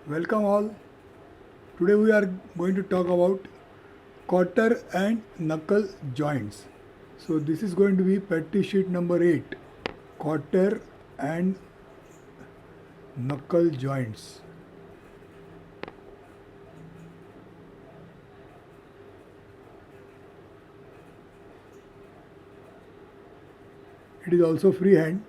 Welcome all. Today we are going to talk about quarter and knuckle joints. So this is going to be petri sheet number 8. Quarter and knuckle joints. It is also freehand.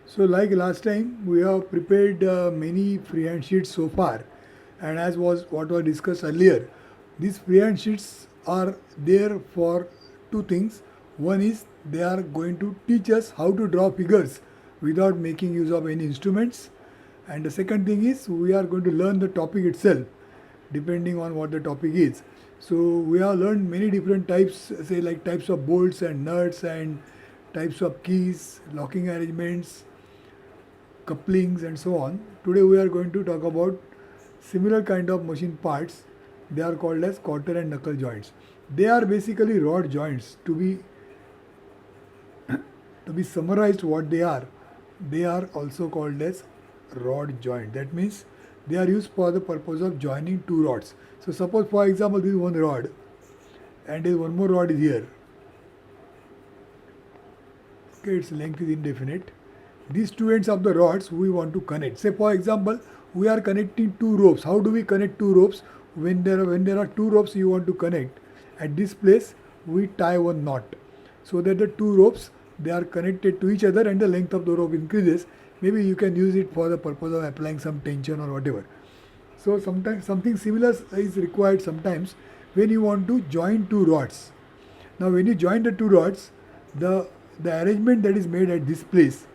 So like last time we have prepared many freehand sheets so far, and as was what was discussed earlier, these freehand sheets are there for two things. One is they are going to teach us how to draw figures without making use of any instruments, and the second thing is we are going to learn the topic itself depending on what the topic is. So we have learned many different types, say like types of bolts and nuts and types of keys, locking arrangements, couplings and so on. Today we are going to talk about similar kind of machine parts. They are called as quarter and knuckle joints. They are basically rod joints. To be summarized what they are also called as rod joint. That means they are used for the purpose of joining two rods. So suppose for example this is one rod and there is one more rod is here. Okay, its length is indefinite. These two ends of the rods we want to connect. Say for example we are connecting two ropes. How do we connect two ropes? When there are two ropes you want to connect, at this place we tie one knot so that the two ropes they are connected to each other and the length of the rope increases. Maybe you can use it for the purpose of applying some tension or whatever. So sometimes something similar is required sometimes when you want to join two rods. Now when you join the two rods, the the arrangement that is made at this place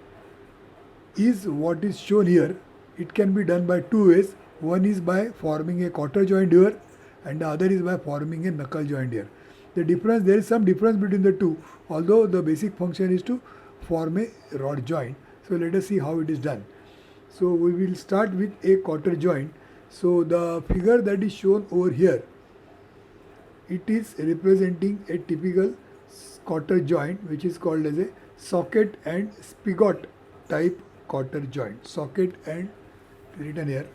is what is shown here. It can be done by two ways. One is by forming a quarter joint here and the other is by forming a knuckle joint here. There is some difference between the two, although the basic function is to form a rod joint. So let us see how it is done. So we will start with a quarter joint. So the figure that is shown over here, it is representing a typical quarter joint which is called as a socket and spigot type quarter joint. Socket and written here,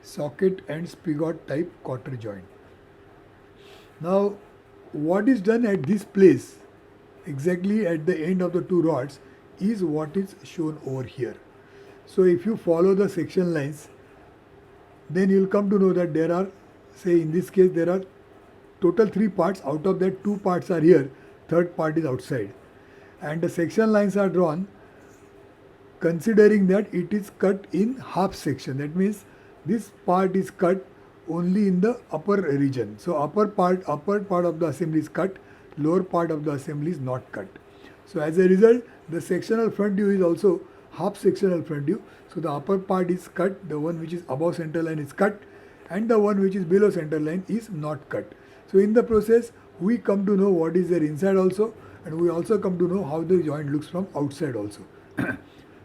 socket and spigot type quarter joint. Now what is done at this place exactly at the end of the two rods is what is shown over here. So if you follow the section lines, then you will come to know that there are, say in this case there are total three parts. Out of that two parts are here, third part is outside, and the section lines are drawn considering that it is cut in half section. That means this part is cut only in the upper region. So upper part of the assembly is cut, lower part of the assembly is not cut. So as a result, the sectional front view is also half sectional front view. So the upper part is cut, the one which is above center line is cut, and the one which is below center line is not cut. So in the process, we come to know what is there inside also, and we also come to know how the joint looks from outside also.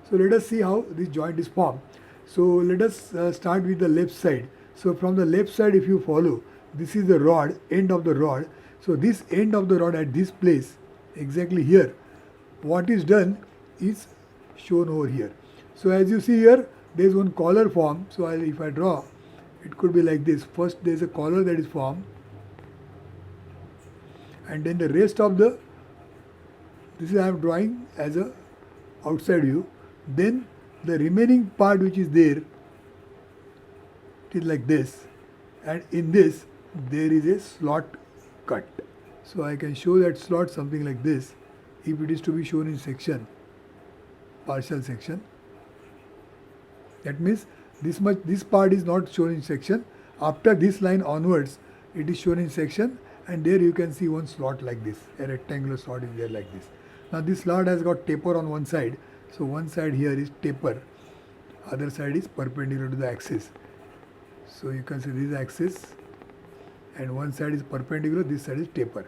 So let us see how this joint is formed. So let us start with the left side. So from the left side, if you follow, this is the rod, end of the rod. So this end of the rod at this place, exactly here, what is done is shown over here. So as you see here, there is one collar formed. So if I draw, it could be like this. First there is a collar that is formed, and then the rest of the, this is I am drawing as a outside view. Then the remaining part which is there, it is like this, and in this there is a slot cut. So I can show that slot something like this if it is to be shown in section, partial section. That means this part is not shown in section. After this line onwards, it is shown in section, and there you can see one slot like this. A rectangular slot is there like this. Now this slot has got taper on one side. So one side here is taper, other side is perpendicular to the axis. So you can see this axis, and one side is perpendicular, this side is taper.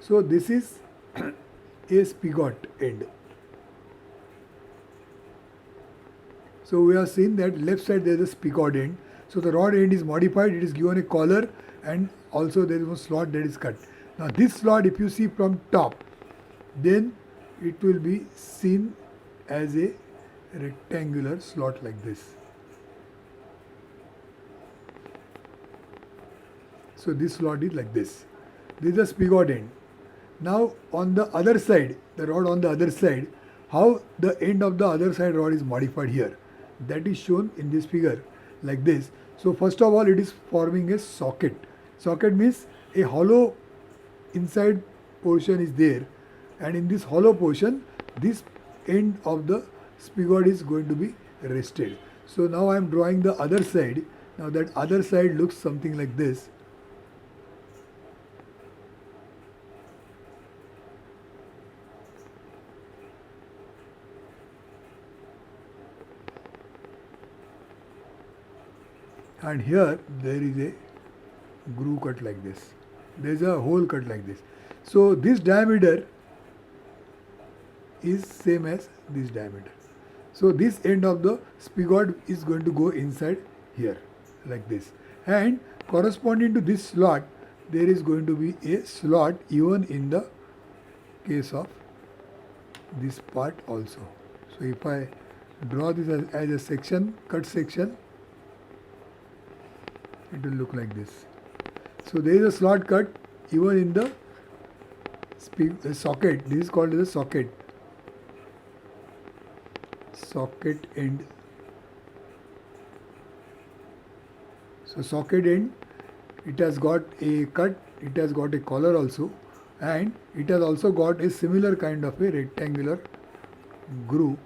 So this is a spigot end. So we have seen that left side there is a spigot end. So the rod end is modified, it is given a collar, and also there is one slot that is cut. Now this slot, if you see from top, then it will be seen as a rectangular slot like this. So this slot is like this. This is the spigot end. Now on the other side, the rod on the other side, how the end of the other side rod is modified here. That is shown in this figure like this. So first of all, it is forming a socket. Socket means a hollow inside portion is there, and in this hollow portion, this end of the spigot is going to be rested. So now I am drawing the other side. Now that other side looks something like this. And here there is a groove cut like this. There is a hole cut like this. So this diameter is same as this diameter. So this end of the spigot is going to go inside here like this. And corresponding to this slot, there is going to be a slot even in the case of this part also. So if I draw this as a section, cut section, it will look like this. So there is a slot cut even in the socket. This is called as a socket. Socket end. So socket end, it has got a cut, it has got a collar also, and it has also got a similar kind of a rectangular groove.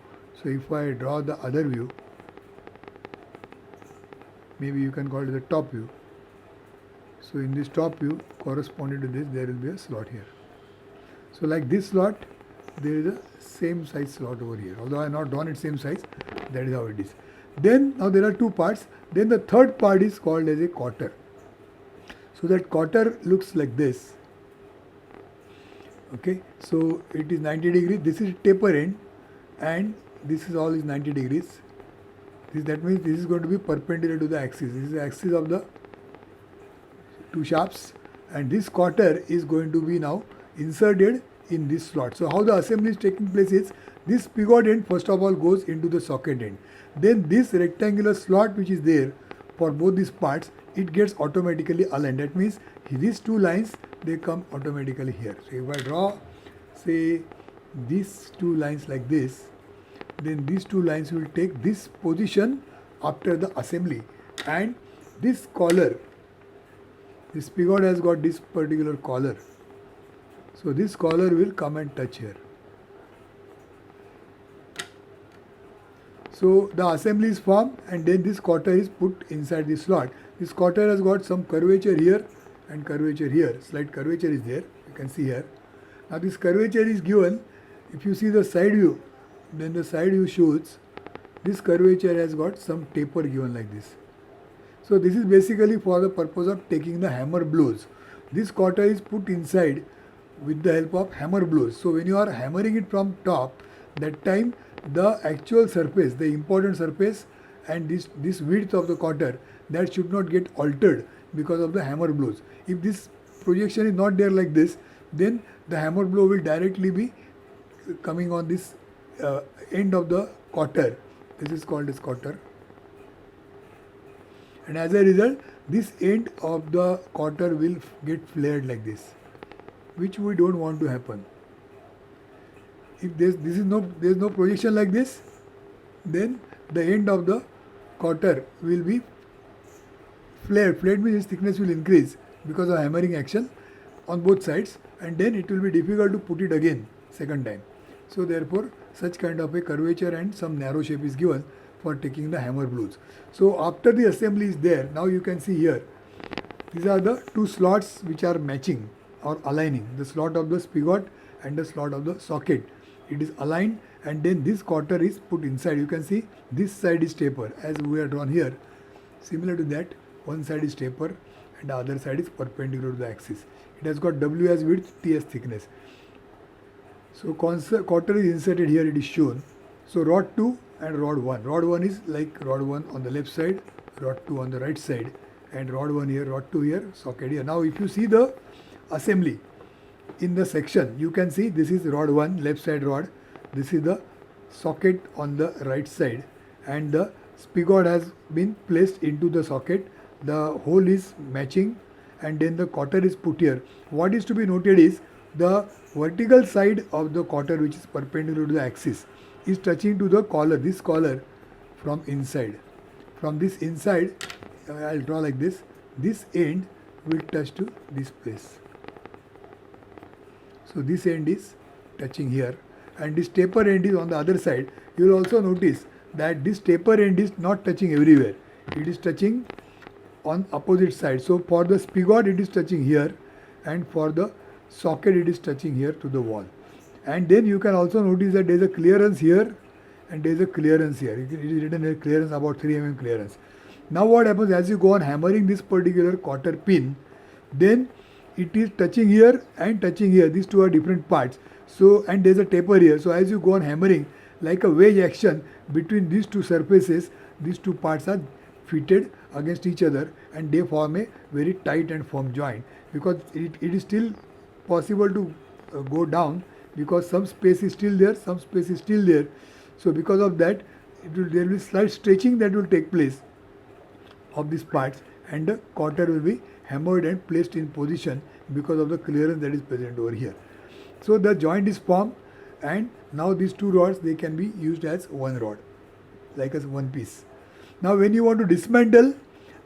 So if I draw the other view, maybe you can call it the top view. So in this top view, corresponding to this, there will be a slot here. So like this slot, there is a same size slot over here. Although I have not drawn it same size, that is how it is. Then now there are two parts. Then the third part is called as a quarter. So that quarter looks like this. Okay, so it is 90 degrees. This is taper end, and this is all is 90 degrees. That means this is going to be perpendicular to the axis. This is the axis of the two shafts, and this quarter is going to be now inserted in this slot. So how the assembly is taking place is, this spigot end first of all goes into the socket end. Then this rectangular slot which is there for both these parts, it gets automatically aligned. That means these two lines, they come automatically here. So if I draw, say, these two lines like this, then these two lines will take this position after the assembly, and this collar, this spigot has got this particular collar. So this collar will come and touch here. So the assembly is formed, and then this quarter is put inside the slot. This quarter has got some curvature here and curvature here. Slight curvature is there, you can see here. Now this curvature is given, if you see the side view, then the side view shows this curvature has got some taper given like this. So this is basically for the purpose of taking the hammer blows. This quarter is put inside with the help of hammer blows. So when you are hammering it from top, that time the actual surface, the important surface, and this width of the quarter, that should not get altered because of the hammer blows. If this projection is not there like this, then the hammer blow will directly be coming on this end of the quarter. This is called as quarter, and as a result, this end of the quarter will get flared like this, which we don't want to happen. If there is no projection like this, then the end of the quarter will be flared. Flared means its thickness will increase because of hammering action on both sides, and then it will be difficult to put it again second time. So therefore, such kind of a curvature and some narrow shape is given for taking the hammer blows. So after the assembly is there, now you can see here, these are the two slots which are matching or aligning, the slot of the spigot and the slot of the socket. It is aligned, and then this quarter is put inside. You can see this side is taper as we are drawn here. Similar to that, one side is taper and the other side is perpendicular to the axis. It has got W as width, T as thickness. So quarter is inserted here, it is shown. So rod 2 and rod 1. Rod 1 is like rod 1 on the left side, rod 2 on the right side, and rod 1 here, rod 2 here, socket here. Now if you see the assembly, in the section, you can see this is rod 1, left side rod. This is the socket on the right side, and the spigot has been placed into the socket. The hole is matching, and then the cotter is put here. What is to be noted is the vertical side of the cotter, which is perpendicular to the axis, is touching to the collar, this collar, from inside. From this inside, I'll draw like this. This end will touch to this place. So this end is touching here, and this taper end is on the other side. You will also notice that this taper end is not touching everywhere. It is touching on opposite side. So for the spigot it is touching here, and for the socket it is touching here to the wall. And then you can also notice that there is a clearance here and there is a clearance here. It is written here clearance, about 3 mm clearance. Now what happens, as you go on hammering this particular cotter pin, then it is touching here and touching here. These two are different parts. So, and there is a taper here. So as you go on hammering, like a wedge action between these two surfaces, these two parts are fitted against each other, and they form a very tight and firm joint, because it is still possible to go down, because some space is still there, some space is still there. So because of that, there will be slight stretching that will take place of these parts, and the cotter will be hammered and placed in position because of the clearance that is present over here. So the joint is formed, and now these two rods, they can be used as one rod, like as one piece. Now when you want to dismantle,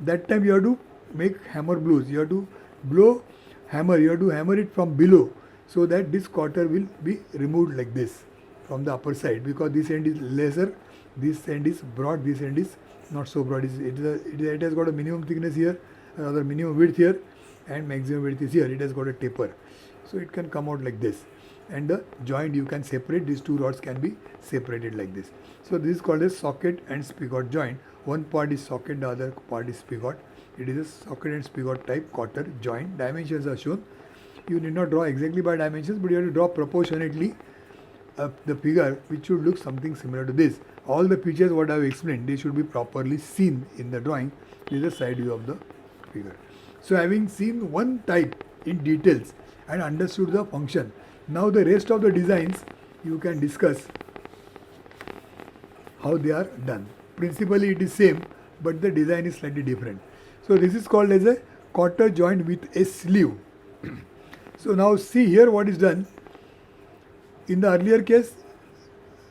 that time you have to make hammer blows. You have to blow hammer, you have to hammer it from below, so that this cotter will be removed like this from the upper side, because this end is lesser, this end is broad, this end is not so broad. It has got a minimum thickness here, another minimum width here, and maximum width is here. It has got a taper, so it can come out like this. And the joint you can separate, these two rods can be separated like this. So this is called a socket and spigot joint. One part is socket, the other part is spigot. It is a socket and spigot type cotter joint. Dimensions are shown. You need not draw exactly by dimensions, but you have to draw proportionately the figure, which should look something similar to this. All the features what I have explained, they should be properly seen in the drawing. This is the side view of the figure. So having seen one type in details and understood the function, now the rest of the designs you can discuss how they are done. Principally it is same, but the design is slightly different. So this is called as a cotter joint with a sleeve. So now see here what is done. In the earlier case,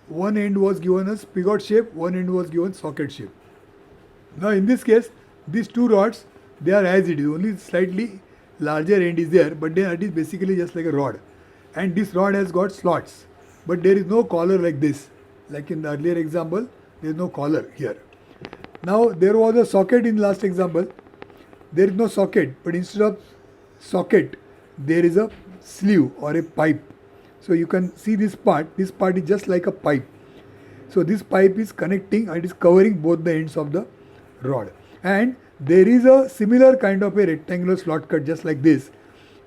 one end was given a spigot shape, one end was given socket shape. Now in this case, these two rods, they are as it is, only slightly larger end is there, but then it is basically just like a rod. And this rod has got slots, but there is no collar like this. Like in the earlier example, there is no collar here. Now there was a socket in last example. There is no socket, but instead of socket, there is a sleeve or a pipe. So you can see this part is just like a pipe. So this pipe is connecting, it is covering both the ends of the rod. And there is a similar kind of a rectangular slot cut just like this,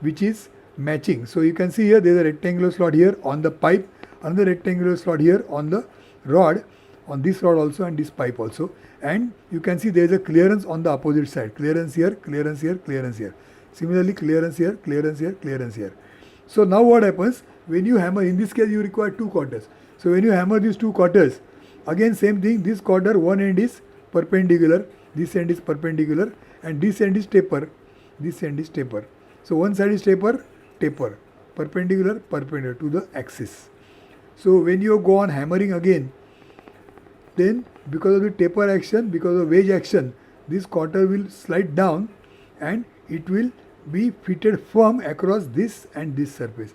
which is matching. So you can see here there is a rectangular slot here on the pipe, another rectangular slot here on the rod, on this rod also, and this pipe also. And you can see there is a clearance on the opposite side. Clearance here, clearance here, clearance here. Similarly, clearance here, clearance here, clearance here. So now what happens, when you hammer, in this case you require two cotters. So when you hammer these two cotters, again same thing, this cotter, one end is perpendicular, this end is perpendicular, and this end is taper, this end is taper. So one side is taper, taper, perpendicular, perpendicular to the axis. So when you go on hammering again, then because of the taper action, because of wedge action, this cotter will slide down and it will be fitted firm across this and this surface.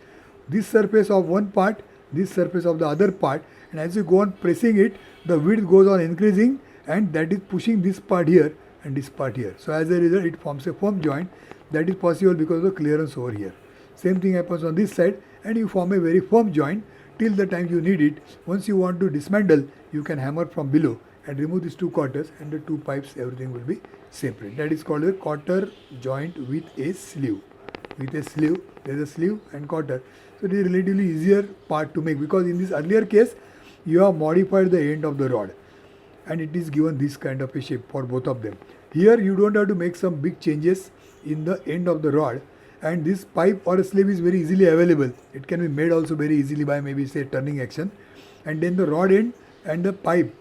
This surface of one part, this surface of the other part, and as you go on pressing it, the width goes on increasing, and that is pushing this part here and this part here. So as a result, it forms a firm joint. That is possible because of the clearance over here. Same thing happens on this side, and you form a very firm joint till the time you need it. Once you want to dismantle, you can hammer from below and remove these two cotters, and the two pipes, everything will be separate. That is called a cotter joint with a sleeve. With a sleeve, there is a sleeve and cotter. So it is a relatively easier part to make, because in this earlier case, you have modified the end of the rod and it is given this kind of a shape for both of them. Here you don't have to make some big changes in the end of the rod, and this pipe or a sleeve is very easily available. It can be made also very easily by maybe say turning action, and then the rod end and the pipe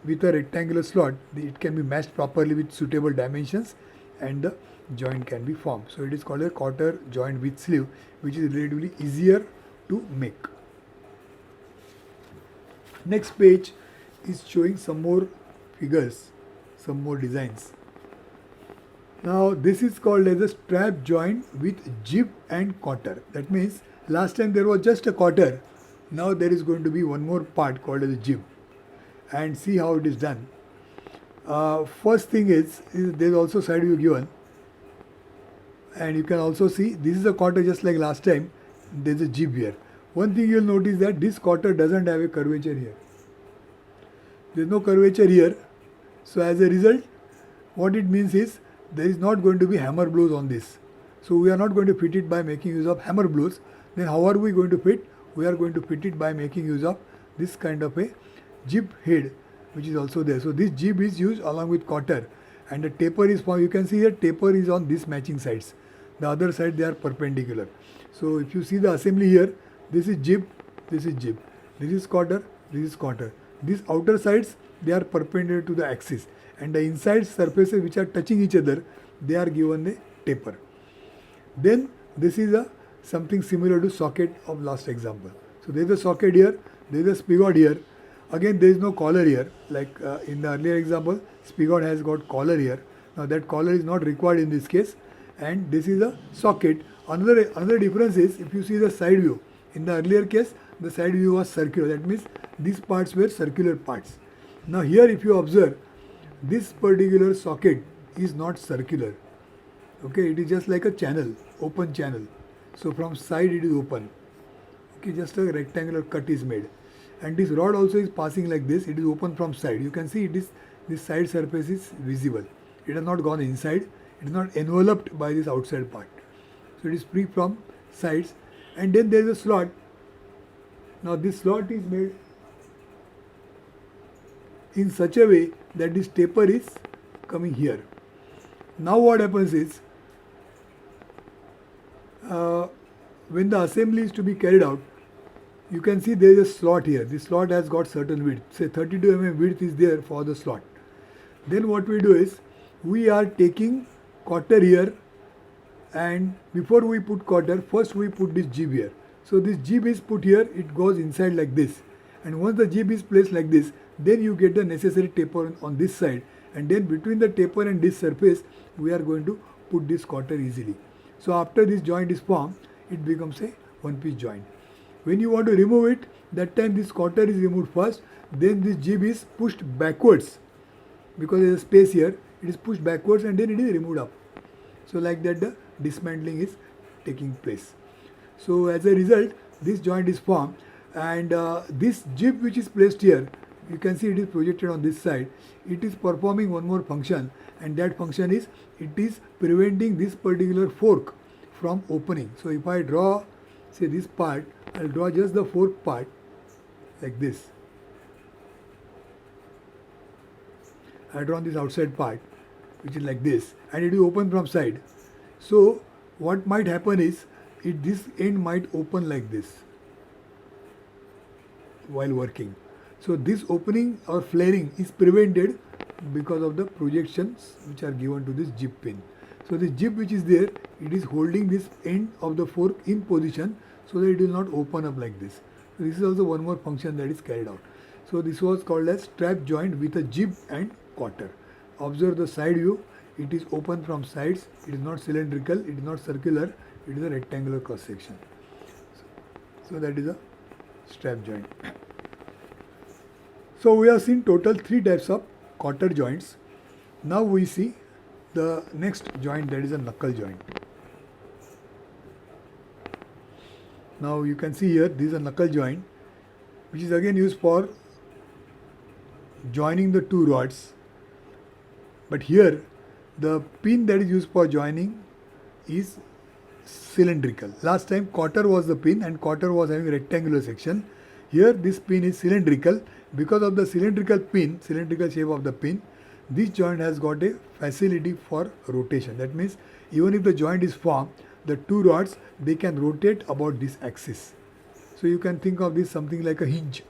with a rectangular slot, it can be matched properly with suitable dimensions and the joint can be formed. So it is called a quarter joint with sleeve, which is relatively easier to make. Next page is showing some more figures, some more designs. Now this is called as a strap joint with jib and quarter. That means last time there was just a quarter, now there is going to be one more part called as a jib. And see how it is done. First thing is there is also side view given, and you can also see this is a quarter just like last time. There is a jib here. One thing you will notice that this quarter doesn't have a curvature here. There is no curvature here. So as a result, what it means is there is not going to be hammer blows on this. So we are not going to fit it by making use of hammer blows. Then how are we going to fit? We are going to fit it by making use of this kind of a jib head, which is also there. So this jib is used along with quarter, and the taper is formed. You can see that taper is on these matching sides. The other side they are perpendicular. So if you see the assembly here, this is jib, this is jib, this is quarter, this is quarter. These outer sides they are perpendicular to the axis, and the inside surfaces which are touching each other, they are given a taper. Then this is a something similar to socket of last example. So there is a socket here, there is a spigot here. Again, there is no collar here, like in the earlier example, spigot has got collar here. Now that collar is not required in this case, and this is a socket. Another difference is if you see the side view. In the earlier case, the side view was circular. That means these parts were circular parts. Now here, if you observe, this particular socket is not circular. Okay, it is just like a channel, open channel. So from side it is open. Okay, just a rectangular cut is made. And this rod also is passing like this. It is open from side. You can see it is this side surface is visible. It has not gone inside. It is not enveloped by this outside part. So it is free from sides. And then there is a slot. Now this slot is made in such a way that this taper is coming here. Now what happens is when the assembly is to be carried out, you can see there is a slot here. This slot has got certain width. Say 32 mm width is there for the slot. Then what we do is, we are taking quarter here, and before we put quarter, first we put this jib here. So this jib is put here, it goes inside like this. And once the jib is placed like this, then you get the necessary taper on this side. And then between the taper and this surface, we are going to put this quarter easily. So after this joint is formed, it becomes a one-piece joint. When you want to remove it, that time this quarter is removed first, then this jib is pushed backwards. Because there is a space here, it is pushed backwards and then it is removed up. So like that the dismantling is taking place. So as a result, this joint is formed, and this jib which is placed here, you can see it is projected on this side. It is performing one more function, and that function is, it is preventing this particular fork from opening. So if I draw, say this part, I will draw just the fork part like this. I draw this outside part, which is like this, and it is open from side. So what might happen is, this end might open like this while working. So this opening or flaring is prevented because of the projections which are given to this jib pin. So the jib which is there, it is holding this end of the fork in position so that it will not open up like this. So this is also one more function that is carried out. So this was called as strap joint with a jib and quarter. Observe the side view. It is open from sides. It is not cylindrical. It is not circular. It is a rectangular cross section. So that is a strap joint. So we have seen total 3 types of quarter joints. Now we see the next joint, that is a knuckle joint. Now you can see here, this is a knuckle joint, which is again used for joining the 2 rods. But here the pin that is used for joining is cylindrical. Last time quarter was the pin and quarter was having a rectangular section. Here this pin is cylindrical. Because of the cylindrical pin, cylindrical shape of the pin, this joint has got a facility for rotation. That means even if the joint is formed, the two rods, they can rotate about this axis. So you can think of this something like a hinge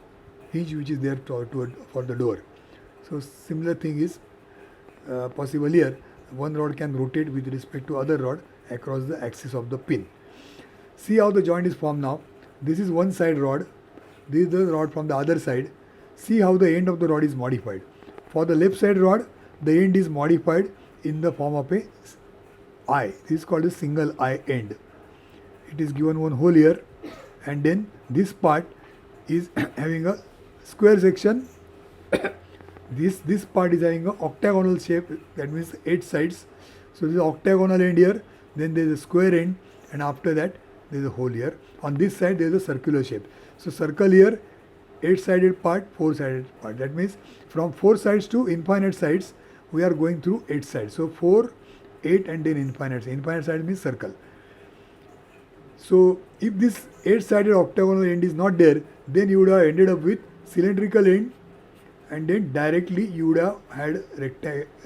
which is there for the door. So similar thing is possible here. One rod can rotate with respect to other rod across the axis of the pin. See how the joint is formed now. This is one side rod, this is the rod from the other side. See how the end of the rod is modified. For the left side rod, the end is modified in the form of a eye. This is called a single eye end. It is given one hole here, and then this part is having a square section. This part is having an octagonal shape, that means 8 sides. So this is octagonal end here, then there is a square end, and after that there is a hole here. On this side there is a circular shape. So circle here, 8-sided part, 4-sided part. That means from 4 sides to infinite sides, we are going through 8 sides. So 4, 8 and then infinite. Infinite side means circle. So if this 8-sided octagonal end is not there, then you would have ended up with cylindrical end, and then directly you would have had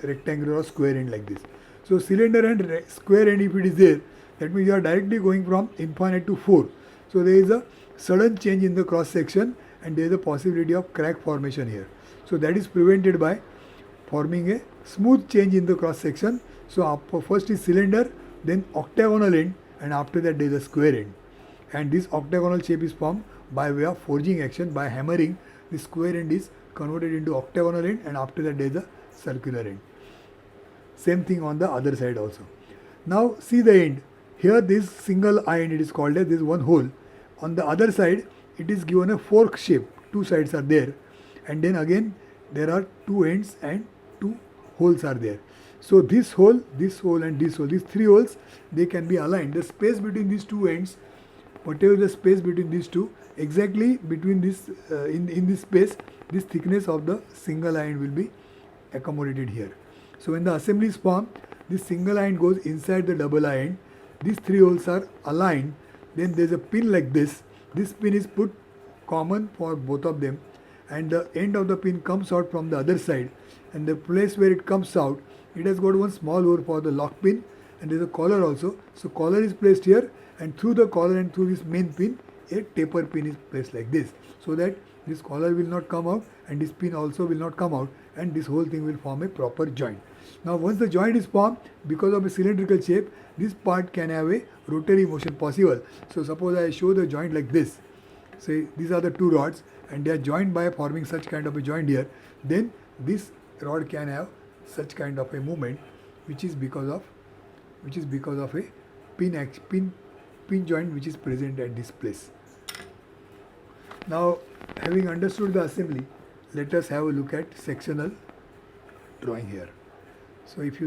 rectangular or square end like this. So cylinder and square end, if it is there, that means you are directly going from infinite to 4. So there is a sudden change in the cross section, and there is a possibility of crack formation here. So that is prevented by forming a smooth change in the cross section. So first is cylinder, then octagonal end, and after that there is a square end. And this octagonal shape is formed by way of forging action. By hammering, the square end is converted into octagonal end, and after that there is a circular end. Same thing on the other side also. Now see the end. Here this single eye end, it is called as this one hole. On the other side it is given a fork shape. 2 sides are there, and then again there are 2 ends and 2 holes are there. So this hole and this hole, these 3 holes, they can be aligned. The space between these 2 ends, whatever the space between these two, exactly between this in this space, this thickness of the single eye end will be accommodated here. So when the assembly is formed, this single eye end goes inside the double eye end. These 3 holes are aligned. Then there is a pin like this. This pin is put common for both of them, and the end of the pin comes out from the other side, and the place where it comes out, it has got one small hole for the lock pin, and there is a collar also. So collar is placed here, and through the collar and through this main pin, a taper pin is placed like this, so that this collar will not come out and this pin also will not come out, and this whole thing will form a proper joint. Now once the joint is formed, because of a cylindrical shape, this part can have a rotary motion possible. So suppose I show the joint like this. Say these are the 2 rods, and they are joined by forming such kind of a joint here. Then this rod can have such kind of a movement, which is because of a pin joint which is present at this place. Now, having understood the assembly, let us have a look at sectional drawing here. So if you see